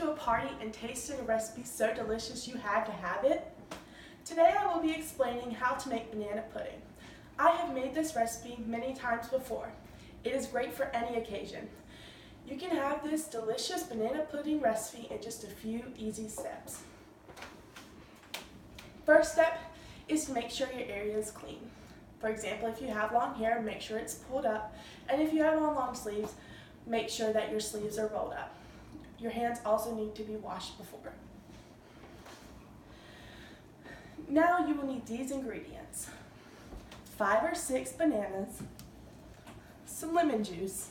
to a party and tasted a recipe so delicious you had to have it? Today I will be explaining how to make banana pudding. I have made this recipe many times before. It is great for any occasion. You can have this delicious banana pudding recipe in just a few easy steps. First step is to make sure your area is clean. For example, if you have long hair, make sure it's pulled up, and if you have on long sleeves, make sure that your sleeves are rolled up. Your hands also need to be washed before. Now you will need these ingredients: 5 or 6 bananas, some lemon juice,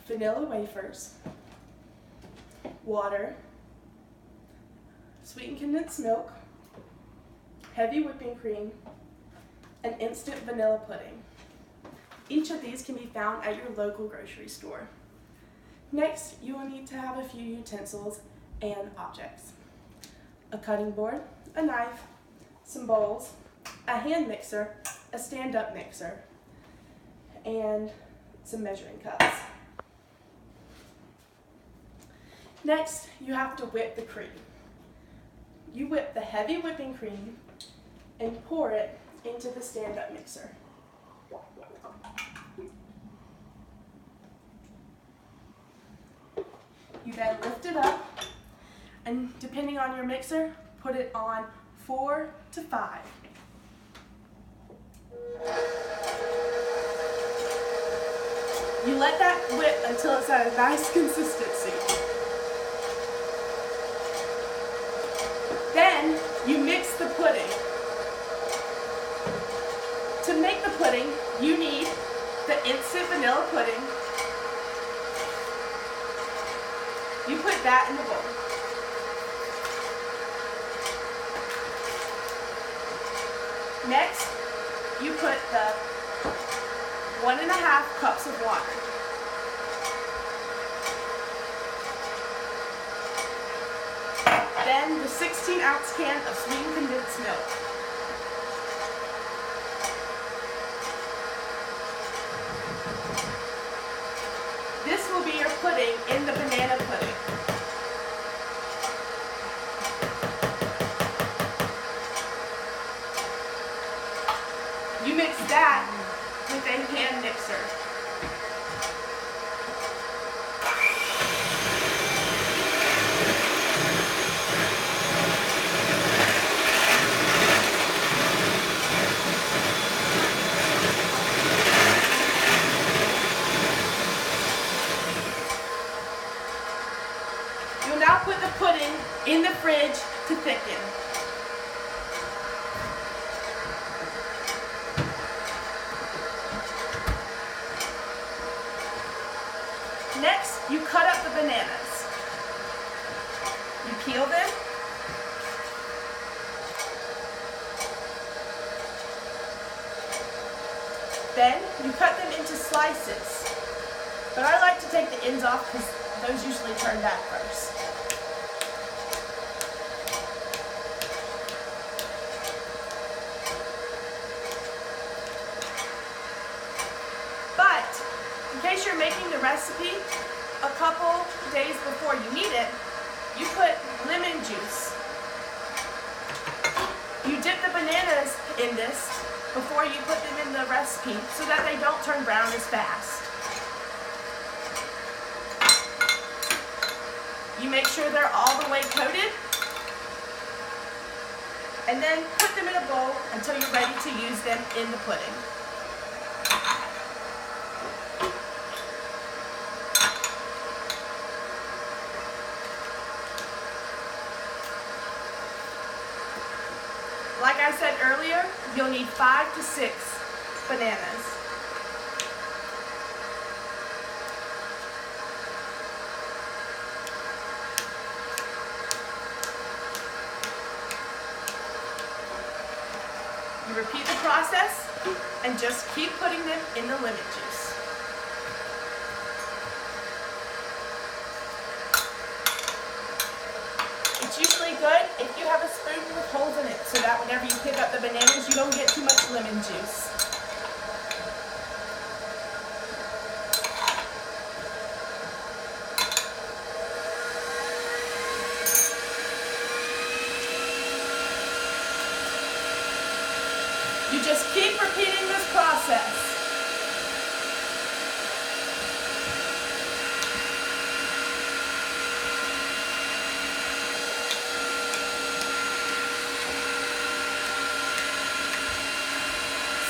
vanilla wafers, water, sweetened condensed milk, heavy whipping cream, and instant vanilla pudding. Each of these can be found at your local grocery store. Next, you will need to have a few utensils and objects: a cutting board, a knife, some bowls, a hand mixer, a stand-up mixer, and some measuring cups. Next, you have to whip the cream. You whip the heavy whipping cream and pour it into the stand-up mixer. You then lift it up, and depending on your mixer, put it on 4 to 5. You let that whip until it's at a nice consistency. Then you mix the pudding. To make the pudding, you need the instant vanilla pudding. You put that in the bowl. Next, you put the 1½ cups of water. Then the 16-ounce can of sweetened condensed milk. This will be your pudding in the banana pudding. You mix that with a hand mixer. You'll now put the pudding in the fridge to thicken. Next, you cut up the bananas. You peel them. Then you cut them into slices. But I like to take the ends off because those usually turn back first. In case you're making the recipe a couple days before you need it, you put lemon juice. You dip the bananas in this before you put them in the recipe so that they don't turn brown as fast. You make sure they're all the way coated, and then put them in a bowl until you're ready to use them in the pudding. Like I said earlier, you'll need 5 to 6 bananas. You repeat the process and just keep putting them in the lemon juice. It's usually good if you have a spoon with holes in it so that whenever you pick up the bananas, you don't get too much lemon juice. You just keep repeating this process.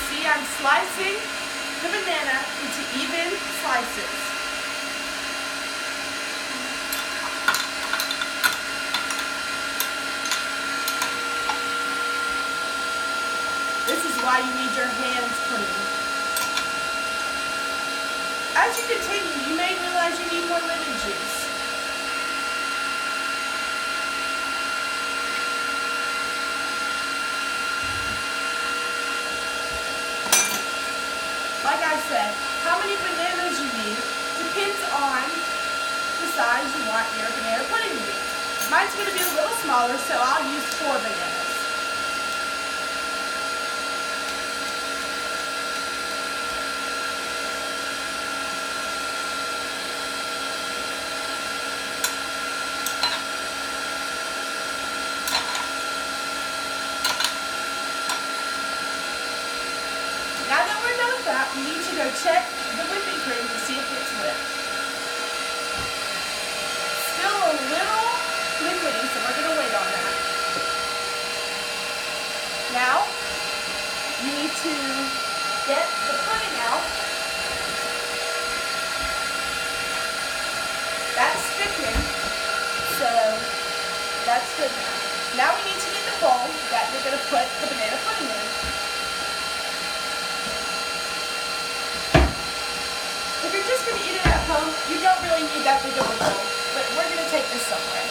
See, I'm slicing the banana into even slices. This is why you need your hands clean. As you continue, you may realize you need more lemon juice. Like I said, how many bananas you need depends on the size you want your banana pudding to be. Mine's going to be a little smaller, so I'll use 4 bananas. Now that we're done with that, we need to go check the whipping cream to see if it's whipped. Still a little liquidy, so we're going to wait on that. Now, you need to get the pudding out. That's thickened, so that's good now. Now we need to get the bowl that you're going to put the banana pudding in. If you're just going to eat it at home, you don't really need that big of a bowl, but we're going to take this somewhere.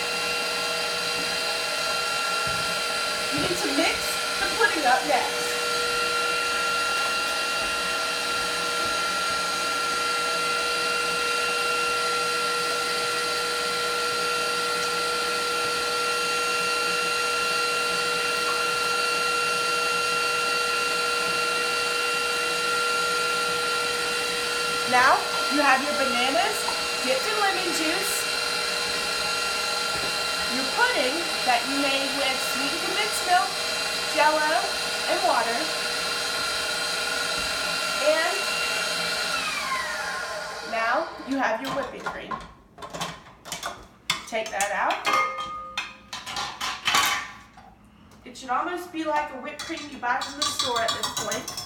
You need to mix the pudding up next. Now, you have your bananas dipped in lemon juice, your pudding that you made with sweetened condensed milk, Jell-O, and water, and now you have your whipping cream. Take that out. It should almost be like a whipped cream you buy from the store at this point.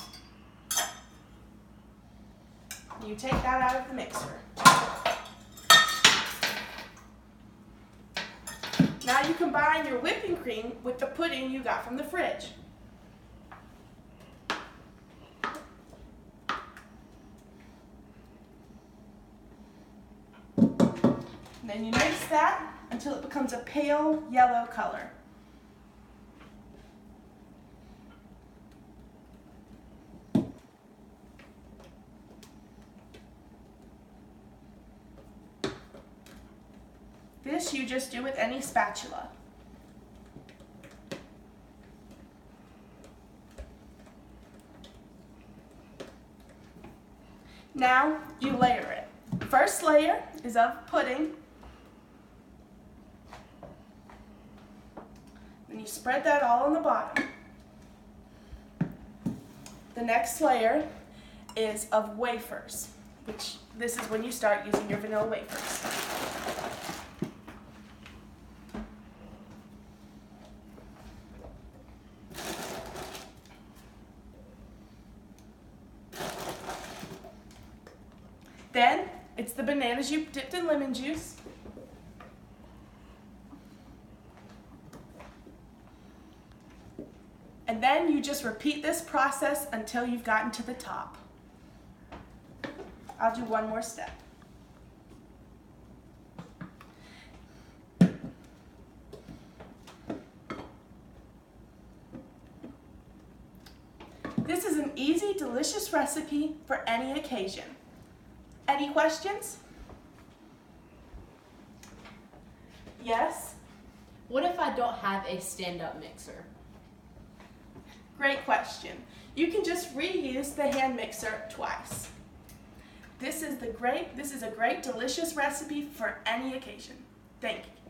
You take that out of the mixer. Now you combine your whipping cream with the pudding you got from the fridge. And then you mix that until it becomes a pale yellow color. This you just do with any spatula. Now you layer it. First layer is of pudding. Then you spread that all on the bottom. The next layer is of wafers, which this is when you start using your vanilla wafers. Then, it's the bananas you dipped in lemon juice. And then you just repeat this process until you've gotten to the top. I'll do one more step. This is an easy, delicious recipe for any occasion. Any questions? Yes? What if I don't have a stand-up mixer? Great question. You can just reuse the hand mixer twice. This is a great, delicious recipe for any occasion. Thank you.